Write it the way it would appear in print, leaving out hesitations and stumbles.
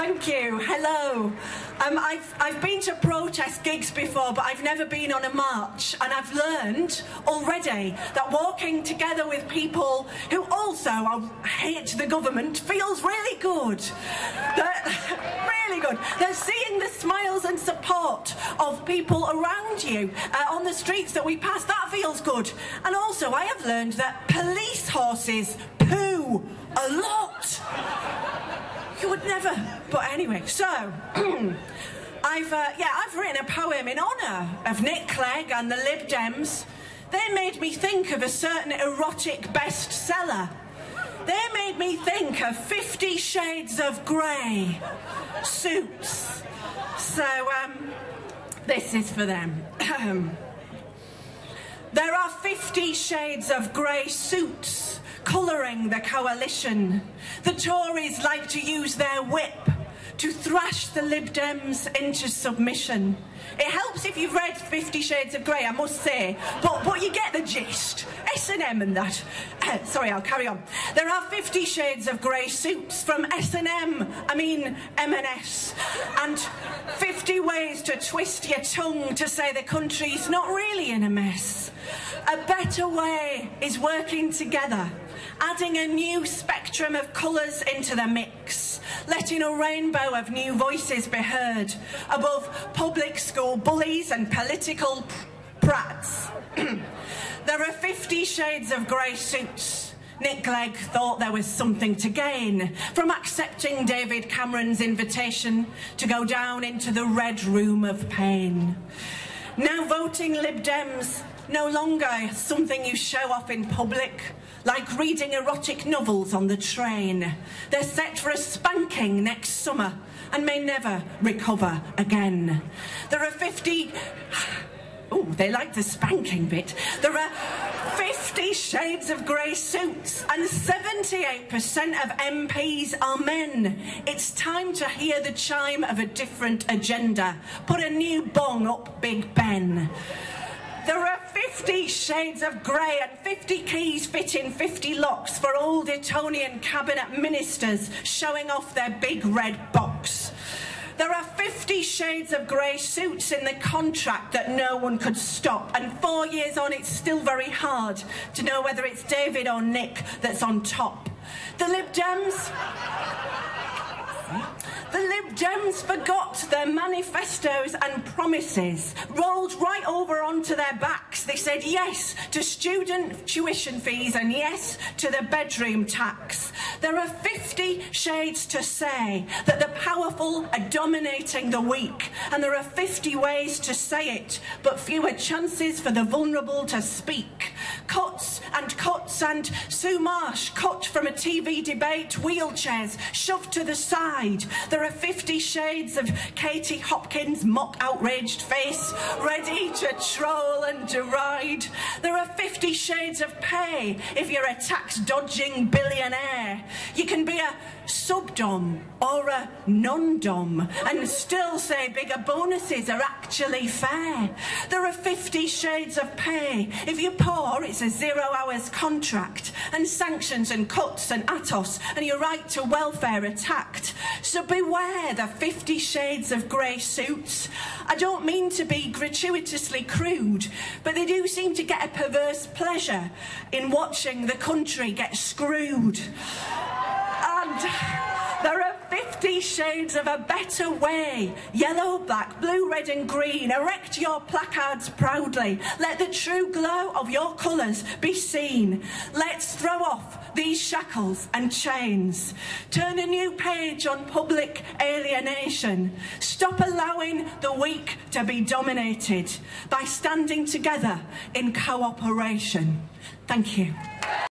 Thank you. Hello. I've been to protest gigs before, but I've never been on a march, and I've learned already that walking together with people who also hate the government feels really good. Really good. They're seeing the smiles and support of people around you on the streets that we pass. That feels good. And also, I have learned that police horses poo a lot. You would never. But anyway, so I've written a poem in honour of Nick Clegg and the Lib Dems. They made me think of a certain erotic bestseller. They made me think of 50 Shades of Grey suits. So this is for them. There are 50 shades of grey suits colouring the coalition. The Tories like to use their whip to thrash the Lib Dems into submission. It helps if you've read 50 Shades of Grey, I must say, but you get the gist. S&M and that. Sorry, I'll carry on. There are 50 Shades of Grey suits from S&M, M&S, and 50 ways to twist your tongue to say the country's not really in a mess. A better way is working together, adding a new spectrum of colours into the mix, letting a rainbow of new voices be heard above public school bullies and political prats. There are 50 Shades of Grey suits. Nick Clegg thought there was something to gain from accepting David Cameron's invitation to go down into the red room of pain. Now voting Lib Dems no longer something you show off in public, like reading erotic novels on the train. They're set for a spanking next summer and may never recover again. There are 50... Oh, they like the spanking bit. There are 50 Shades of Grey suits and 78% of MPs are men. It's time to hear the chime of a different agenda. Put a new bong up Big Ben. There are 50 Shades of Grey and 50 keys fit in 50 locks for old Etonian cabinet ministers showing off their big red box. There are 50 Shades of Grey suits in the contract that no one could stop, and 4 years on it's still very hard to know whether it's David or Nick that's on top. The Lib Dems forgot their manifestos and promises, rolled right over onto their backs. They said yes to student tuition fees and yes to the bedroom tax. There are 50 shades to say that the powerful are dominating the weak, and there are 50 ways to say it, but fewer chances for the vulnerable to speak. Cuts and Sue Marsh cut from a TV debate, wheelchairs shoved to the side. There are 50 shades of Katie Hopkins' mock outraged face, ready to troll and deride. There are 50 shades of pay if you're a tax-dodging billionaire. You can be a sub-dom or a non-dom and still say bigger bonuses are actually fair. There are 50 shades of pay. If you're poor, it's a 0 hours contract, and sanctions and cuts and ATOS, and your right to welfare attacked. So beware the 50 Shades of Grey suits. I don't mean to be gratuitously crude, but they do seem to get a perverse pleasure in watching the country get screwed. And there are 50 shades of a better way. Yellow, black, blue, red and green. Erect your placards proudly. Let the true glow of your colours be seen. Let's throw off these shackles and chains. Turn a new page on public alienation. Stop allowing the weak to be dominated by standing together in cooperation. Thank you.